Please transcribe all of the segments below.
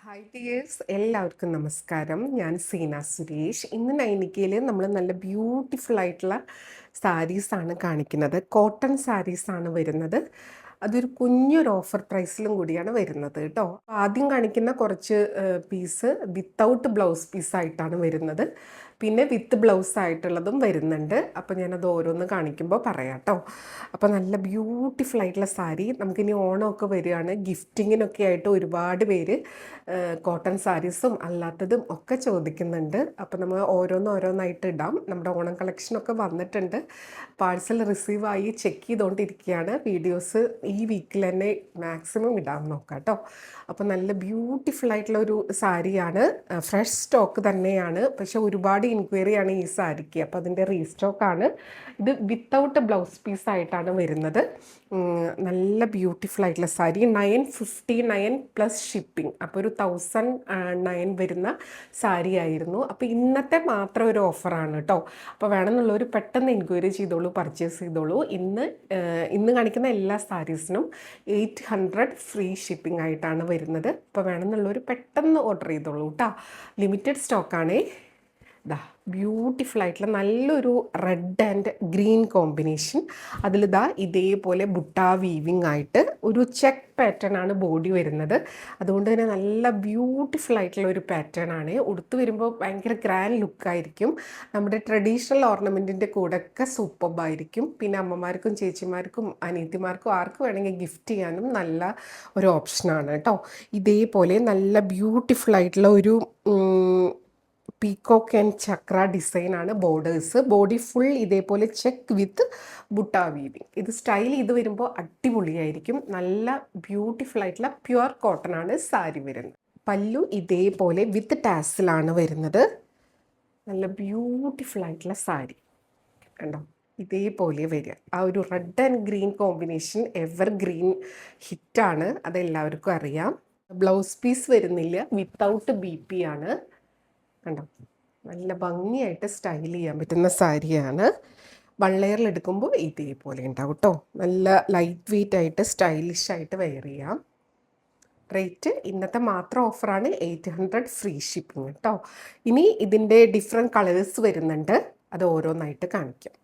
Hi dears, എല്ലാവർക്കും നമസ്കാരം. ഞാൻ സീന സുരേഷ്. ഇന്ന് നൈനിക്കയിൽ നമ്മൾ നല്ല ബ്യൂട്ടിഫുൾ ആയിട്ടുള്ള സാരീസാണ് കാണിക്കുന്നത്. കോട്ടൺ സാരീസാണ് വരുന്നത്. അതൊരു കുഞ്ഞൊരു ഓഫർ പ്രൈസിലും കൂടിയാണ് വരുന്നത് കേട്ടോ. ആദ്യം കാണിക്കുന്ന കുറച്ച് പീസ് വിത്തൗട്ട് ബ്ലൗസ് പീസായിട്ടാണ് വരുന്നത്. പിന്നെ വിത്ത് ബ്ലൗസ് ആയിട്ടുള്ളതും വരുന്നുണ്ട്. അപ്പോൾ ഞാനത് ഓരോന്ന് കാണിക്കുമ്പോൾ പറയാം കേട്ടോ. അപ്പോൾ നല്ല ബ്യൂട്ടിഫുൾ ആയിട്ടുള്ള സാരി. നമുക്കിനി ഓണമൊക്കെ വരികയാണ്. ഗിഫ്റ്റിങ്ങിനൊക്കെ ആയിട്ട് ഒരുപാട് പേര് കോട്ടൺ സാരീസും അല്ലാത്തതും ഒക്കെ ചോദിക്കുന്നുണ്ട്. അപ്പോൾ നമ്മൾ ഓരോന്നോരോന്നായിട്ട് ഇടാം. നമ്മുടെ ഓണം കളക്ഷനൊക്കെ വന്നിട്ടുണ്ട്. പാഴ്സൽ റിസീവായി ചെക്ക് ചെയ്തുകൊണ്ടിരിക്കുകയാണ്. വീഡിയോസ് ഈ വീക്കിൽ തന്നെ മാക്സിമം ഇടാൻ നോക്കാം കേട്ടോ. അപ്പോൾ നല്ല ബ്യൂട്ടിഫുൾ ആയിട്ടുള്ള ഒരു സാരിയാണ്. ഫ്രഷ് സ്റ്റോക്ക് തന്നെയാണ്. പക്ഷെ ഒരുപാട് എൻക്വയറിയാണ് ഈ സാരിക്ക്. അപ്പോൾ അതിൻ്റെ റീസ്റ്റോക്കാണ്. ഇത് വിത്തൗട്ട് ബ്ലൗസ് പീസായിട്ടാണ് വരുന്നത്. നല്ല ബ്യൂട്ടിഫുൾ ആയിട്ടുള്ള സാരി. 959 plus shipping. അപ്പോൾ ഒരു 1009 വരുന്ന സാരി ആയിരുന്നു. അപ്പോൾ ഇന്നത്തെ മാത്രം ഒരു ഓഫറാണ് കേട്ടോ. അപ്പോൾ വേണമെന്നുള്ളവർ പെട്ടെന്ന് എൻക്വയറി ചെയ്തോളൂ, പർച്ചേസ് ചെയ്തോളൂ. ഇന്ന് കാണിക്കുന്ന എല്ലാ സാരീസിനും 800 ഫ്രീ ഷിപ്പിംഗ് ആയിട്ടാണ് വരുന്നത്. അപ്പോൾ വേണമെന്നുള്ളവർ പെട്ടെന്ന് ഓർഡർ ചെയ്തോളൂ കേട്ടോ. ലിമിറ്റഡ് സ്റ്റോക്കാണേ. ഇതാ ബ്യൂട്ടിഫുൾ ആയിട്ടുള്ള നല്ലൊരു റെഡ് ആൻഡ് ഗ്രീൻ കോമ്പിനേഷൻ. അതിലിതാ ഇതേപോലെ ബുട്ടാ വീവിങ് ആയിട്ട് ഒരു ചെക്ക് പാറ്റേൺ ആണ് ബോഡി വരുന്നത്. അതുകൊണ്ട് തന്നെ നല്ല ബ്യൂട്ടിഫുൾ ആയിട്ടുള്ള ഒരു പാറ്റേൺ ആണ്. ഉടുത്ത് വരുമ്പോൾ ഭയങ്കര ഗ്രാൻഡ് ലുക്കായിരിക്കും. നമ്മുടെ ട്രഡീഷണൽ ഓർണമെൻറ്റിൻ്റെ കൂടെയൊക്കെ സൂപ്പർബായിരിക്കും. പിന്നെ അമ്മമാർക്കും ചേച്ചിമാർക്കും അനിയത്തിമാർക്കും ആർക്ക് വേണമെങ്കിൽ ഗിഫ്റ്റ് ചെയ്യാനും നല്ല ഒരു ഓപ്ഷനാണ് കേട്ടോ. ഇതേപോലെ നല്ല ബ്യൂട്ടിഫുൾ ആയിട്ടുള്ള ഒരു പീകോക്ക് ആൻഡ് ചക്ര ഡിസൈനാണ് ബോർഡേഴ്സ്. ബോഡി ഫുൾ ഇതേപോലെ ചെക്ക് വിത്ത് ബുട്ടാ വീവിങ്. ഇത് സ്റ്റൈൽ ചെയ്ത് വരുമ്പോൾ അടിപൊളിയായിരിക്കും. നല്ല ബ്യൂട്ടിഫുൾ ആയിട്ടുള്ള പ്യുവർ കോട്ടൺ ആണ് സാരി വരുന്നത്. പല്ലു ഇതേപോലെ വിത്ത് ടാസിലാണ് വരുന്നത്. നല്ല ബ്യൂട്ടിഫുൾ ആയിട്ടുള്ള സാരി കണ്ടോ, ഇതേപോലെ വരിക. ആ ഒരു red and green combination evergreen ഹിറ്റാണ്, അതെല്ലാവർക്കും അറിയാം. ബ്ലൗസ് പീസ് വരുന്നില്ല, വിത്തൗട്ട് BP ആണ്. കണ്ടോ, നല്ല ഭംഗിയായിട്ട് സ്റ്റൈൽ ചെയ്യാൻ പറ്റുന്ന സാരിയാണ്. വൺ ലെയറിൽ എടുക്കുമ്പോൾ ഇതേപോലെ ഉണ്ടാവും കേട്ടോ. നല്ല ലൈറ്റ് വെയ്റ്റ് ആയിട്ട് സ്റ്റൈലിഷ് ആയിട്ട് വെയർ ചെയ്യാം. റേറ്റ് ഇന്നത്തെ മാത്രം ഓഫറാണ്, 800 ഫ്രീ ഷിപ്പിംഗ് കേട്ടോ. ഇനി ഇതിൻ്റെ ഡിഫറെൻറ്റ് കളേഴ്സ് വരുന്നുണ്ട്, അത് ഓരോന്നായിട്ട് കാണിക്കാം.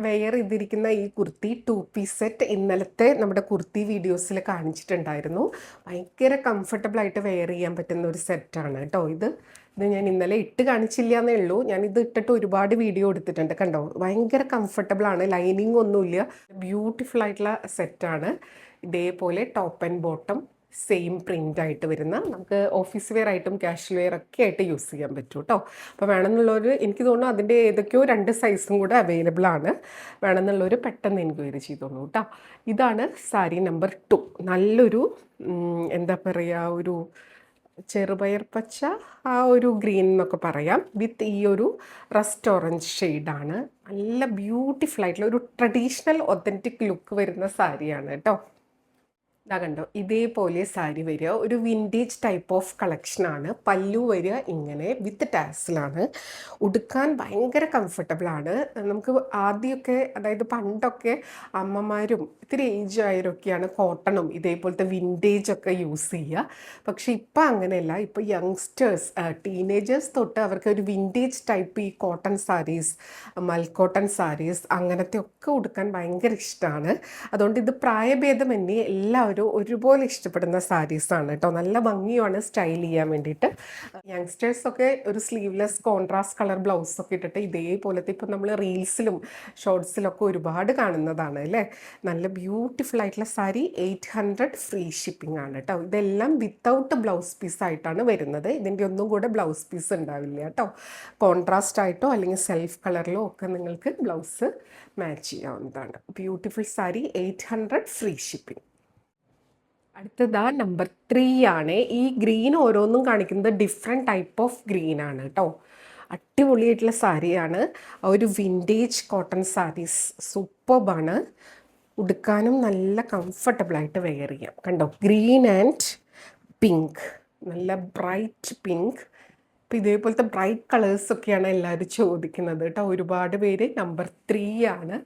വെയർ ചെയ്തിരിക്കുന്ന ഈ കുർത്തി 2 പീസ് സെറ്റ് ഇന്നലത്തെ നമ്മുടെ കുർത്തി വീഡിയോസിൽ കാണിച്ചിട്ടുണ്ടായിരുന്നു. ഭയങ്കര കംഫർട്ടബിളായിട്ട് വെയർ ചെയ്യാൻ പറ്റുന്ന ഒരു സെറ്റാണ് കേട്ടോ. ഇത് ഞാൻ ഇന്നലെ ഇട്ട് കാണിച്ചില്ല എന്നേ ഉള്ളൂ. ഞാൻ ഇത് ഇട്ടിട്ട് ഒരുപാട് വീഡിയോ എടുത്തിട്ടുണ്ട്. കണ്ടോ, ഭയങ്കര കംഫർട്ടബിളാണ്. ലൈനിങ് ഒന്നുമില്ല. ബ്യൂട്ടിഫുൾ ആയിട്ടുള്ള സെറ്റാണ്. ഇതേപോലെ top and bottom same print ആയിട്ട് വരുന്ന, നമുക്ക് ഓഫീസ് വെയർ ആയിട്ടും കാഷ്വൽ വെയർ ഒക്കെ ആയിട്ട് യൂസ് ചെയ്യാൻ പറ്റും കേട്ടോ. അപ്പോൾ വേണമെന്നുള്ളവർ, എനിക്ക് തോന്നുന്നു അതിൻ്റെ ഏതൊക്കെയോ 2 സൈസും കൂടെ അവൈലബിൾ ആണ്. വേണമെന്നുള്ളവർ പെട്ടെന്ന് എൻക്വയറി ചെയ്തോളൂ കേട്ടോ. ഇതാണ് സാരി നമ്പർ 2. നല്ലൊരു എന്താ പറയുക, ഒരു ചെറുപയർ പച്ച, ആ ഒരു ഗ്രീൻ എന്നൊക്കെ പറയാം, വിത്ത് ഈ ഒരു റസ്റ്റ് ഓറഞ്ച് ഷെയ്ഡാണ്. നല്ല ബ്യൂട്ടിഫുൾ ആയിട്ടുള്ള ഒരു ട്രഡീഷണൽ ഒത്തൻറ്റിക് ലുക്ക് വരുന്ന സാരിയാണ് കേട്ടോ. ഇതാ കണ്ടോ, ഇതേപോലെ സാരി വരിക. ഒരു വിൻറ്റേജ് ടൈപ്പ് ഓഫ് കളക്ഷനാണ്. പല്ലു വരിക ഇങ്ങനെ വിത്ത് ടാസിലാണ്. ഉടുക്കാൻ ഭയങ്കര കംഫർട്ടബിളാണ്. നമുക്ക് ആദ്യമൊക്കെ, അതായത് പണ്ടൊക്കെ അമ്മമാരും ഇത്തിരി ഏജ് ആയവരൊക്കെയാണ് കോട്ടണും ഇതേപോലത്തെ വിൻറ്റേജൊക്കെ യൂസ് ചെയ്യുക. പക്ഷെ ഇപ്പം അങ്ങനെയല്ല. ഇപ്പോൾ യങ്സ്റ്റേഴ്സ്, ടീനേജേഴ്സ് തൊട്ട് അവർക്ക് ഒരു വിൻറ്റേജ് ടൈപ്പ് ഈ കോട്ടൺ സാരീസ്, മൽക്കോട്ടൺ സാരീസ് അങ്ങനത്തെ ഒക്കെ ഉടുക്കാൻ ഭയങ്കര ഇഷ്ടമാണ്. അതുകൊണ്ട് ഇത് പ്രായഭേദമന്യേ എല്ലാവരും ഒരുപോലെ ഇഷ്ടപ്പെടുന്ന സാരീസാണ് കേട്ടോ. നല്ല ഭംഗിയാണ് സ്റ്റൈൽ ചെയ്യാൻ വേണ്ടിയിട്ട്. യങ്സ്റ്റേഴ്സൊക്കെ ഒരു സ്ലീവ്ലെസ് കോൺട്രാസ്റ്റ് കളർ ബ്ലൗസൊക്കെ ഇട്ടിട്ട് ഇതേപോലത്തെ, ഇപ്പം നമ്മൾ റീൽസിലും ഷോർട്സിലൊക്കെ ഒരുപാട് കാണുന്നതാണ് അല്ലേ. നല്ല ബ്യൂട്ടിഫുൾ ആയിട്ടുള്ള സാരി. 800 ഫ്രീ ഷിപ്പിംഗ് ആണ് കേട്ടോ. ഇതെല്ലാം വിത്തൗട്ട് ബ്ലൗസ് പീസായിട്ടാണ് വരുന്നത്. ഇതിൻ്റെ ഒന്നും കൂടെ ബ്ലൗസ് പീസ് ഉണ്ടാവില്ല കേട്ടോ. കോൺട്രാസ്റ്റ് ആയിട്ടോ അല്ലെങ്കിൽ സെൽഫ് കളറിലോ ഒക്കെ നിങ്ങൾക്ക് ബ്ലൗസ് മാച്ച് ചെയ്യാവുന്നതാണ്. Beautiful sari, 800 free shipping. അടുത്തതാ നമ്പർ 3 ആണ്. ഈ ഗ്രീൻ ഓരോന്നും കാണിക്കുന്നത് ഡിഫറെൻറ്റ് ടൈപ്പ് ഓഫ് ഗ്രീൻ ആണ് കേട്ടോ. അടിപൊളിയായിട്ടുള്ള സാരിയാണ്. ഒരു വിൻറ്റേജ് കോട്ടൺ സാരീസ് സൂപ്പർബാണ്. ഉടുക്കാനും നല്ല കംഫർട്ടബിളായിട്ട് വെയർ ചെയ്യാം. കണ്ടോ, ഗ്രീൻ ആൻഡ് പിങ്ക്, നല്ല ബ്രൈറ്റ് പിങ്ക്. അപ്പോൾ ഇതേപോലത്തെ ബ്രൈറ്റ് കളേഴ്സൊക്കെയാണ് എല്ലാവരും ചോദിക്കുന്നത് കേട്ടോ. ഒരുപാട് പേര്. നമ്പർ 3 ആണ്.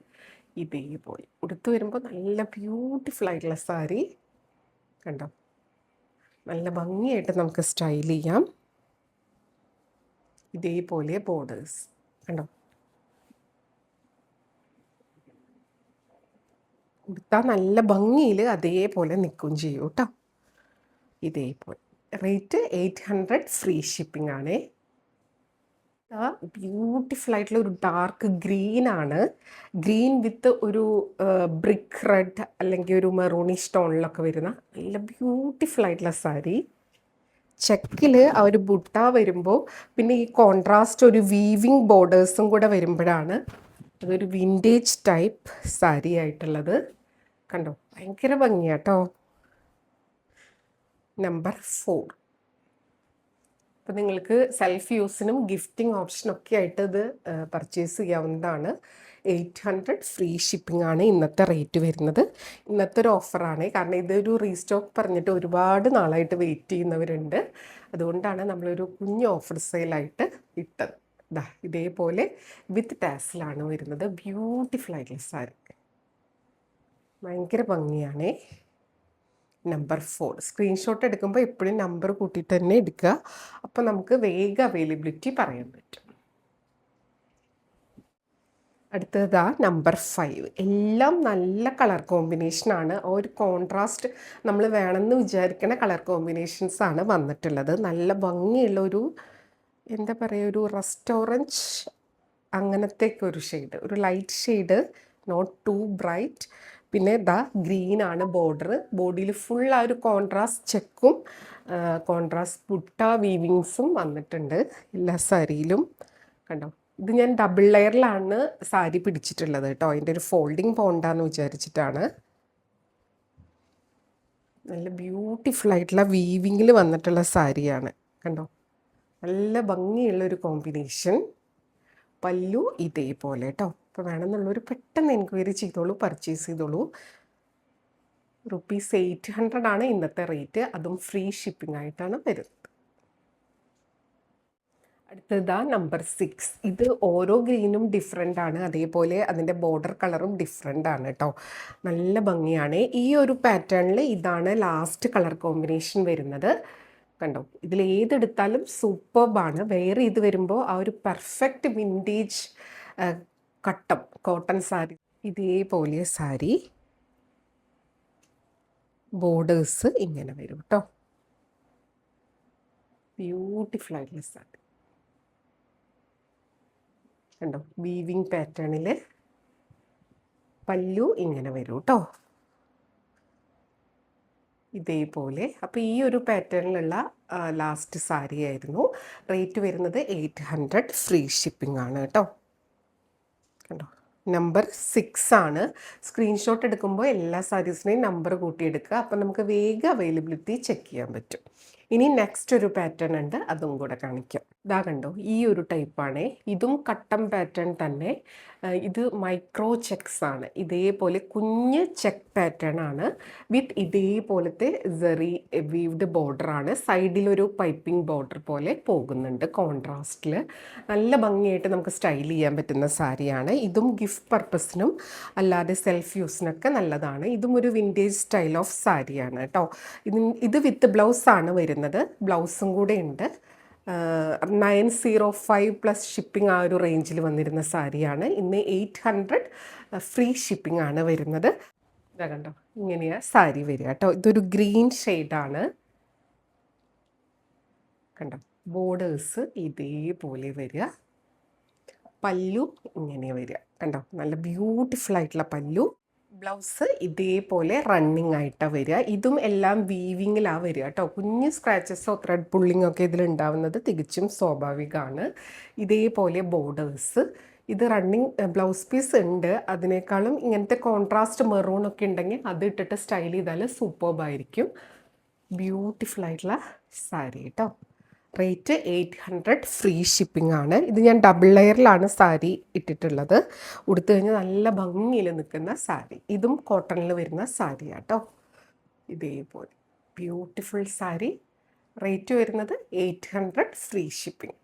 ഇതേപോലെ ഉടുത്ത് വരുമ്പോൾ നല്ല ബ്യൂട്ടിഫുൾ ആയിട്ടുള്ള സാരി കണ്ടോ. നല്ല ഭംഗിയായിട്ട് നമുക്ക് സ്റ്റൈൽ ചെയ്യാം. ഇതേപോലെ ബോർഡേഴ്സ് കണ്ടോ, കൊടുത്താൽ നല്ല ഭംഗിയിൽ അതേപോലെ നിൽക്കുകയും ചെയ്യും കേട്ടോ. ഇതേപോലെ റേറ്റ് 800, ഫ്രീ ഷിപ്പിംഗ് ആണ്. ബ്യൂട്ടിഫുൾ ആയിട്ടുള്ള ഒരു ഡാർക്ക് ഗ്രീൻ ആണ്. ഗ്രീൻ വിത്ത് ഒരു ബ്രിക്ക് റെഡ് അല്ലെങ്കിൽ ഒരു മെറൂണിഷ് ടോണിലൊക്കെ വരുന്ന നല്ല ബ്യൂട്ടിഫുൾ ആയിട്ടുള്ള സാരി. ചെക്കിൽ ആ ഒരു ബുട്ട വരുമ്പോൾ പിന്നെ ഈ കോൺട്രാസ്റ്റ് ഒരു വീവിങ് ബോർഡേഴ്സും കൂടെ വരുമ്പോഴാണ് അതൊരു വിൻറ്റേജ് ടൈപ്പ് സാരി ആയിട്ടുള്ളത്. കണ്ടോ, ഭയങ്കര ഭംഗിയാട്ടോ. നമ്പർ 4. അപ്പോൾ നിങ്ങൾക്ക് സെൽഫ് യൂസിനും ഗിഫ്റ്റിംഗ് ഓപ്ഷനൊക്കെ ആയിട്ട് ഇത് പർച്ചേസ് ചെയ്യാവുന്നതാണ്. 800, ഫ്രീ ഷിപ്പിംഗ് ആണ് ഇന്നത്തെ റേറ്റ് വരുന്നത്. ഇന്നത്തെ ഒരു ഓഫറാണ്, കാരണം ഇതൊരു റീസ്റ്റോക്ക് പറഞ്ഞിട്ട് ഒരുപാട് നാളായിട്ട് വെയിറ്റ് ചെയ്യുന്നവരുണ്ട്. അതുകൊണ്ടാണ് നമ്മളൊരു കുഞ്ഞ് ഓഫർ സെയിലായിട്ട് ഇട്ടത്. ഇതേപോലെ വിത്ത് ടാസിലാണ് വരുന്നത്. ബ്യൂട്ടിഫുൾ ആയിട്ടുള്ള സാരി, ഭയങ്കര ഭംഗിയാണേ. നമ്പർ 4. സ്ക്രീൻഷോട്ട് എടുക്കുമ്പോൾ എപ്പോഴും നമ്പർ കൂട്ടിയിട്ട് തന്നെ എടുക്കുക. അപ്പോൾ നമുക്ക് വേഗം അവൈലബിലിറ്റി പറയാൻ പറ്റും. അടുത്തതാ നമ്പർ 5. എല്ലാം നല്ല കളർ കോമ്പിനേഷനാണ്. ഒരു കോൺട്രാസ്റ്റ് നമ്മൾ വേണമെന്ന് വിചാരിക്കുന്ന കളർ കോമ്പിനേഷൻസാണ് വന്നിട്ടുള്ളത്. നല്ല ഭംഗിയുള്ളൊരു എന്താ പറയുക, ഒരു റെസ്റ്റോറൻറ്റ് അങ്ങനത്തേക്ക് ഒരു ഷെയ്ഡ്, ഒരു light shade, not too bright. പിന്നെ ഗ്രീനാണ് ബോർഡർ. ബോഡിയിൽ ഫുൾ ആ ഒരു കോൺട്രാസ്റ്റ് ചെക്കും കോൺട്രാസ്റ്റ് ബുട്ട വീവിങ്സും വന്നിട്ടുണ്ട് എല്ലാ സാരിയിലും. കണ്ടോ, ഇത് ഞാൻ ഡബിൾ ലെയറിലാണ് സാരി പിടിച്ചിട്ടുള്ളത് കേട്ടോ. അതിൻ്റെ ഒരു ഫോൾഡിങ് പോണ്ടാന്ന് വിചാരിച്ചിട്ടാണ്. നല്ല ബ്യൂട്ടിഫുൾ ആയിട്ടുള്ള വീവിങ്ങിൽ വന്നിട്ടുള്ള സാരിയാണ്. കണ്ടോ, നല്ല ഭംഗിയുള്ളൊരു കോമ്പിനേഷൻ. പല്ലു ഇതേപോലെ കേട്ടോ. അപ്പോൾ വേണമെന്നുള്ളൊരു പെട്ടെന്ന് എൻക്വയറി ചെയ്തോളൂ, പർച്ചേസ് ചെയ്തോളൂ. ₹800 ആണ് ഇന്നത്തെ റേറ്റ്. അതും ഫ്രീ ഷിപ്പിംഗ് ആയിട്ടാണ് വരുന്നത്. അടുത്തതാ നമ്പർ 6. ഇത് ഓരോ ഗ്രീനും ഡിഫറെൻ്റ് ആണ്, അതേപോലെ അതിൻ്റെ ബോർഡർ കളറും ഡിഫറെൻ്റ് ആണ് കേട്ടോ. നല്ല ഭംഗിയാണ്. ഈ ഒരു പാറ്റേണിൽ ഇതാണ് ലാസ്റ്റ് കളർ കോമ്പിനേഷൻ വരുന്നത്. കണ്ടോ, ഇതിൽ ഏതെടുത്താലും സൂപ്പർബാണ്. വേറെ ഇത് വരുമ്പോൾ ആ ഒരു പെർഫെക്റ്റ് വിൻറ്റേജ് കട്ടം കോട്ടൺ സാരി. ഇതേപോലെ സാരി ബോർഡേഴ്സ് ഇങ്ങനെ വരും കേട്ടോ. ബ്യൂട്ടിഫുൾ ആയിട്ടുള്ള സാരി കണ്ടോ, വീവിങ് പാറ്റേണിൽ പല്ലു ഇങ്ങനെ വരും കേട്ടോ, ഇതേപോലെ. അപ്പോൾ ഈ ഒരു പാറ്റേണിലുള്ള ലാസ്റ്റ് സാരി ആയിരുന്നു. റേറ്റ് വരുന്നത് 800, ഫ്രീ ഷിപ്പിംഗ് ആണ് കേട്ടോ. കണ്ടോ, നമ്പർ 6 ആണ്. സ്ക്രീൻഷോട്ട് എടുക്കുമ്പോൾ എല്ലാ സാരീസിനെയും നമ്പർ കൂട്ടിയെടുക്കുക. അപ്പോൾ നമുക്ക് വേഗം അവൈലബിലിറ്റി ചെക്ക് ചെയ്യാൻ പറ്റും. ഇനി നെക്സ്റ്റ് ഒരു പാറ്റേൺ ഉണ്ട്, അതും കൂടെ കാണിക്കാം. കണ്ടോ, ഈ ഒരു ടൈപ്പാണ്. ഇതും കട്ടം പാറ്റേൺ തന്നെ. ഇത് മൈക്രോ ചെക്സ് ആണ്. ഇതേപോലെ കുഞ്ഞ് ചെക്ക് പാറ്റേൺ ആണ് വിത്ത് ഇതേപോലത്തെ സെറി വീവ്ഡ് ബോർഡറാണ്. സൈഡിലൊരു പൈപ്പിംഗ് ബോർഡർ പോലെ പോകുന്നുണ്ട് കോൺട്രാസ്റ്റിൽ. നല്ല ഭംഗിയായിട്ട് നമുക്ക് സ്റ്റൈൽ ചെയ്യാൻ പറ്റുന്ന സാരിയാണ്. ഇതും ഗിഫ്റ്റ് പർപ്പസിനും അല്ലാതെ സെൽഫ് യൂസിനൊക്കെ നല്ലതാണ്. ഇതും ഒരു വിൻറ്റേജ് സ്റ്റൈൽ ഓഫ് സാരിയാണ് കേട്ടോ. ഇത് വിത്ത് ബ്ലൗസാണ് വരുന്നത്. ബ്ലൗസും കൂടെ ഉണ്ട്. 905 പ്ലസ് ഷിപ്പിംഗ് ആ ഒരു റേഞ്ചിൽ വന്നിരുന്ന സാരിയാണ്. ഇന്ന് 800, ഫ്രീ ഷിപ്പിംഗ് ആണ് വരുന്നത്. കണ്ടോ, ഇങ്ങനെയാണ് സാരി വരിക കേട്ടോ. ഇതൊരു ഗ്രീൻ ഷെയ്ഡാണ്. കണ്ടോ, ബോർഡേഴ്സ് ഇതേപോലെ വരിക. പല്ലു ഇങ്ങനെ വരിക. കണ്ടോ, നല്ല ബ്യൂട്ടിഫുൾ ആയിട്ടുള്ള പല്ലു. ബ്ലൗസ് ഇതേപോലെ റണ്ണിങ് ആയിട്ടാണ് വരിക. ഇതും എല്ലാം വീവിങ്ങിലാണ് വരിക കേട്ടോ. കുഞ്ഞ് സ്ക്രാച്ചസോ ത്രെഡ് പുള്ളിങ്ങോ ഒക്കെ ഇതിലുണ്ടാവുന്നത് തികച്ചും സ്വാഭാവികമാണ്. ഇതേപോലെ ബോർഡേഴ്സ്. ഇത് റണ്ണിങ് ബ്ലൗസ് പീസ് ഉണ്ട്. അതിനേക്കാളും ഇങ്ങനത്തെ കോൺട്രാസ്റ്റ് മെറൂണൊക്കെ ഉണ്ടെങ്കിൽ അത് ഇട്ടിട്ട് സ്റ്റൈൽ ചെയ്താൽ സൂപ്പർബായിരിക്കും. ബ്യൂട്ടിഫുൾ ആയിട്ടുള്ള സാരി കേട്ടോ. റേറ്റ് 800, ഫ്രീ ഷിപ്പിംഗ് ആണ്. ഇത് ഞാൻ ഡബിൾ ലെയറിലാണ് സാരി ഇട്ടിട്ടുള്ളത്. ഉടുത്തു കഴിഞ്ഞാൽ നല്ല ഭംഗിയിൽ നിൽക്കുന്ന സാരി. ഇതും കോട്ടണിൽ വരുന്ന സാരിയാണ് കേട്ടോ. ഇതേപോലെ ബ്യൂട്ടിഫുൾ സാരി. റേറ്റ് വരുന്നത് 800, ഫ്രീ ഷിപ്പിംഗ്.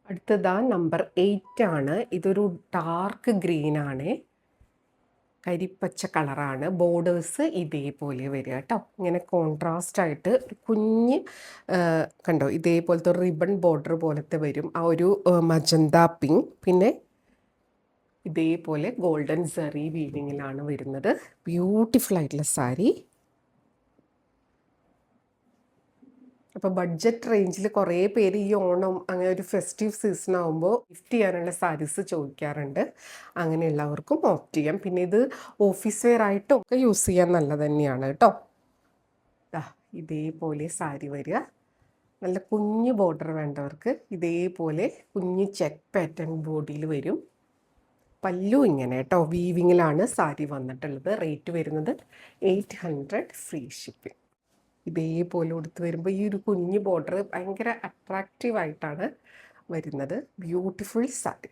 അടുത്തതാ നമ്പർ 8 ആണ്. ഇതൊരു ഡാർക്ക് ഗ്രീൻ ആണ്. കരിപ്പച്ച കളറാണ്. ബോർഡേഴ്സ് ഇതേപോലെ വരിക കേട്ടോ. ഇങ്ങനെ കോൺട്രാസ്റ്റ് ആയിട്ട് കുഞ്ഞ് കണ്ടോ, ഇതേപോലത്തെ ഒരു റിബൺ ബോർഡർ പോലത്തെ വരും. ആ ഒരു മജന്ത പിങ്ക്, പിന്നെ ഇതേപോലെ ഗോൾഡൻ സെറി വീവിങ്ങിലാണ് വരുന്നത്. ബ്യൂട്ടിഫുൾ ആയിട്ടുള്ള സാരി. അപ്പോൾ ബഡ്ജറ്റ് റേഞ്ചിൽ കുറേ പേര് ഈ ഓണം അങ്ങനെ ഒരു ഫെസ്റ്റീവ് സീസൺ ആകുമ്പോൾ ഗിഫ്റ്റ് ചെയ്യാനുള്ള സാരീസ് ചോദിക്കാറുണ്ട്. അങ്ങനെയുള്ളവർക്കും ഓപ്റ്റ് ചെയ്യാം. പിന്നെ ഇത് ഓഫീസ് വെയർ ആയിട്ടും ഒക്കെ യൂസ് ചെയ്യാൻ നല്ലത് തന്നെയാണ് കേട്ടോ. ഇതേപോലെ സാരി വരിക. നല്ല കുഞ്ഞു ബോർഡർ വേണ്ടവർക്ക് ഇതേപോലെ കുഞ്ഞ് ചെക്ക് പാറ്റേൺ ബോഡിയിൽ വരും. പല്ലു ഇങ്ങനെ കേട്ടോ, വീവിങ്ങിലാണ് സാരി വന്നിട്ടുള്ളത്. റേറ്റ് വരുന്നത് 800, ഫ്രീ ഷിപ്പിംഗ്. ഇതേപോലെ ഉടുത്ത് വരുമ്പോൾ ഈ ഒരു കുഞ്ഞ് ബോർഡർ ഭയങ്കര അട്രാക്റ്റീവായിട്ടാണ് വരുന്നത്. ബ്യൂട്ടിഫുൾ സാരി.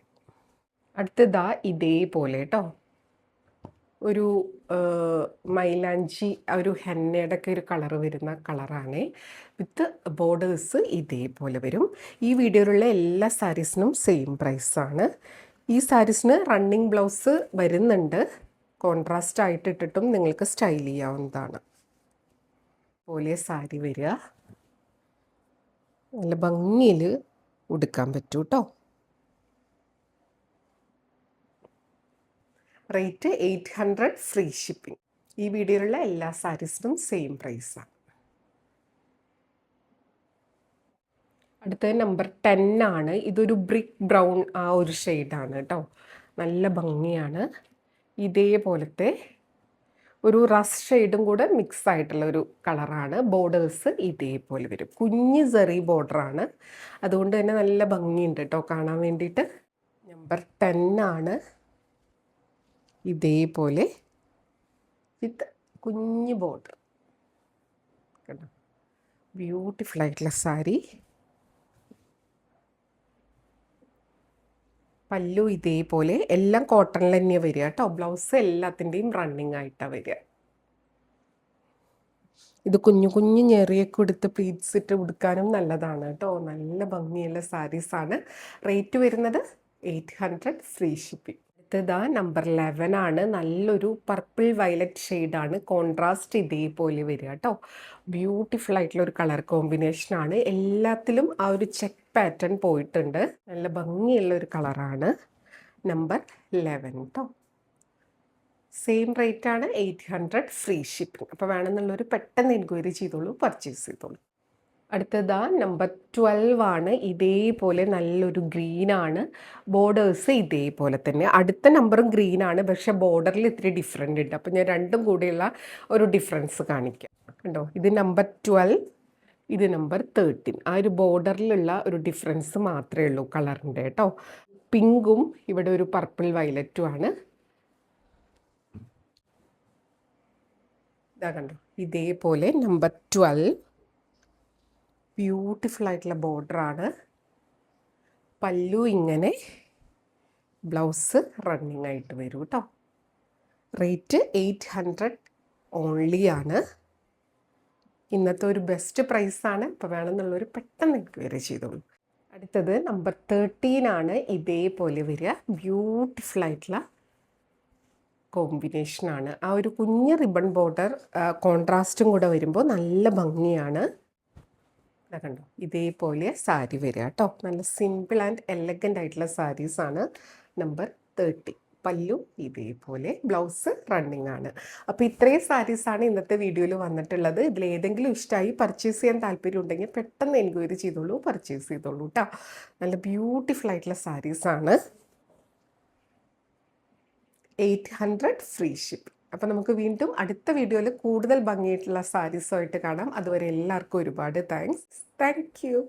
അടുത്തതാ ഇതേപോലെ കേട്ടോ, ഒരു മൈലാഞ്ചി ഒരു ഹെന്നയുടെ ഒക്കെ ഒരു കളർ വരുന്ന കളറാണ്. വിത്ത് ബോർഡേഴ്സ് ഇതേപോലെ വരും. ഈ വീഡിയോയിലുള്ള എല്ലാ സാരീസിനും സെയിം പ്രൈസാണ്. ഈ സാരീസിന് റണ്ണിങ് ബ്ലൗസ് വരുന്നുണ്ട്. കോൺട്രാസ്റ്റ് ആയിട്ട് ഇട്ടിട്ടും നിങ്ങൾക്ക് സ്റ്റൈൽ ചെയ്യാവുന്നതാണ്. പോലെ സാരി വരിക. നല്ല ഭംഗിയിൽ ഉടുക്കാൻ പറ്റൂ കേട്ടോ. Rate 800, free shipping. ഈ വീഡിയോയിലുള്ള എല്ലാ സാരീസിനും സെയിം പ്രൈസാണ്. അടുത്തത് നമ്പർ 10 ആണ്. ഇതൊരു ബ്രിക്ക് ബ്രൗൺ ആ ഒരു ഷെയ്ഡാണ് കേട്ടോ. നല്ല ഭംഗിയാണ്. ഇതേപോലത്തെ ഒരു റസ്റ്റ് ഷെയ്ഡും കൂടെ മിക്സ് ആയിട്ടുള്ള ഒരു കളറാണ്. ബോർഡേഴ്സ് ഇതേപോലെ വരും. കുഞ്ഞ് സെറി ബോർഡറാണ്, അതുകൊണ്ട് തന്നെ നല്ല ഭംഗിയുണ്ട് കേട്ടോ കാണാൻ വേണ്ടിയിട്ട്. നമ്പർ 10 ആണ്. ഇതേപോലെ വിത്ത് കുഞ്ഞ് ബോർഡർ കേട്ടോ. ബ്യൂട്ടിഫുൾ ആയിട്ടുള്ള സാരി. പല്ലു ഇതേപോലെ എല്ലാം കോട്ടണിൽ തന്നെയാണ് വരിക കേട്ടോ. ബ്ലൗസ് എല്ലാത്തിൻ്റെയും റണ്ണിങ് ആയിട്ടാണ് വരിക. ഇത് കുഞ്ഞു കുഞ്ഞു ഞെറിയൊക്കെ എടുത്ത് പ്ലീറ്റ്സ് ഇട്ട് ഉടുക്കാനും നല്ലതാണ് കേട്ടോ. നല്ല ഭംഗിയുള്ള സാരീസാണ്. റേറ്റ് വരുന്നത് 800, ഫ്രീ ഷിപ്പിംഗ്. അടുത്തതാ നമ്പർ 11 ആണ്. നല്ലൊരു പർപ്പിൾ വയലറ്റ് ഷെയ്ഡാണ്. കോൺട്രാസ്റ്റ് ഇതേപോലെ വരിക കേട്ടോ. ബ്യൂട്ടിഫുൾ ആയിട്ടുള്ള ഒരു കളർ കോമ്പിനേഷനാണ്. എല്ലാത്തിലും ആ ഒരു ചെക്ക് പാറ്റേൺ പോയിട്ടുണ്ട്. നല്ല ഭംഗിയുള്ള ഒരു കളറാണ്. നമ്പർ 11 കേട്ടോ. സെയിം റേറ്റ് ആണ്, 800, ഫ്രീ ഷിപ്പിംഗ്. അപ്പോൾ വേണമെന്നുള്ളൊരു പെട്ടെന്ന് എൻക്വയറി ചെയ്തോളൂ, പർച്ചേസ് ചെയ്തോളൂ. അടുത്തതാ നമ്പർ 12 ആണ്. ഇതേപോലെ നല്ലൊരു ഗ്രീനാണ്. ബോർഡേഴ്സ് ഇതേപോലെ തന്നെ. അടുത്ത നമ്പറും ഗ്രീനാണ്, പക്ഷേ ബോർഡറിൽ ഇത്തിരി ഡിഫറെൻ്റ് ഉണ്ട്. അപ്പോൾ ഞാൻ രണ്ടും കൂടെയുള്ള ഒരു ഡിഫറൻസ് കാണിക്കാം. കണ്ടോ, ഇത് നമ്പർ 12, ഇത് നമ്പർ 13. ആ ഒരു ബോർഡറിലുള്ള ഒരു ഡിഫറൻസ് മാത്രമേ ഉള്ളൂ കളറിൻ്റെ കേട്ടോ. പിങ്കും ഇവിടെ ഒരു പർപ്പിൾ വയലറ്റും ആണ്. ഇതാ കണ്ടോ, ഇതേപോലെ നമ്പർ 12. ബ്യൂട്ടിഫുൾ ആയിട്ടുള്ള ബോർഡറാണ്. പല്ലു ഇങ്ങനെ, ബ്ലൗസ് റണ്ണിങ് ആയിട്ട് വരും കേട്ടോ. റേറ്റ് 800 ഓൺലി ആണ്. ഇന്നത്തെ ഒരു ബെസ്റ്റ് പ്രൈസാണ്. ഇപ്പോൾ വേണമെന്നുള്ളൊരു പെട്ടെന്ന് എൻക്വയറി ചെയ്തോളൂ. അടുത്തത് നമ്പർ 13 ആണ്. ഇതേപോലെ വരിക. ബ്യൂട്ടിഫുൾ ആയിട്ടുള്ള കോമ്പിനേഷനാണ്. ആ ഒരു കുഞ്ഞ് റിബൺ ബോർഡർ കോൺട്രാസ്റ്റും കൂടെ വരുമ്പോൾ നല്ല ഭംഗിയാണ്. കണ്ടോ, ഇതേപോലെ സാരി വരിക കേട്ടോ. നല്ല സിമ്പിൾ ആൻഡ് എലഗൻ്റ് ആയിട്ടുള്ള സാരീസാണ്. നമ്പർ 30. പല്ലു ഇതേപോലെ, ബ്ലൗസ് റണ്ണിങ് ആണ്. അപ്പോൾ ഇത്രയും സാരീസാണ് ഇന്നത്തെ വീഡിയോയിൽ വന്നിട്ടുള്ളത്. ഇതിലേതെങ്കിലും ഇഷ്ടമായി പർച്ചേസ് ചെയ്യാൻ താല്പര്യം ഉണ്ടെങ്കിൽ പെട്ടെന്ന് എൻക്വയറി ചെയ്തോളൂ, പർച്ചേസ് ചെയ്തോളൂ കേട്ടോ. നല്ല ബ്യൂട്ടിഫുൾ ആയിട്ടുള്ള സാരീസാണ്. 800, ഫ്രീ ഷിപ്പ്. അപ്പോൾ നമുക്ക് വീണ്ടും അടുത്ത വീഡിയോയിൽ കൂടുതൽ ഭംഗിയായിട്ടുള്ള സാരീസുമായിട്ട് കാണാം. അതുവരെ എല്ലാവർക്കും ഒരുപാട് താങ്ക്സ്. Thank you.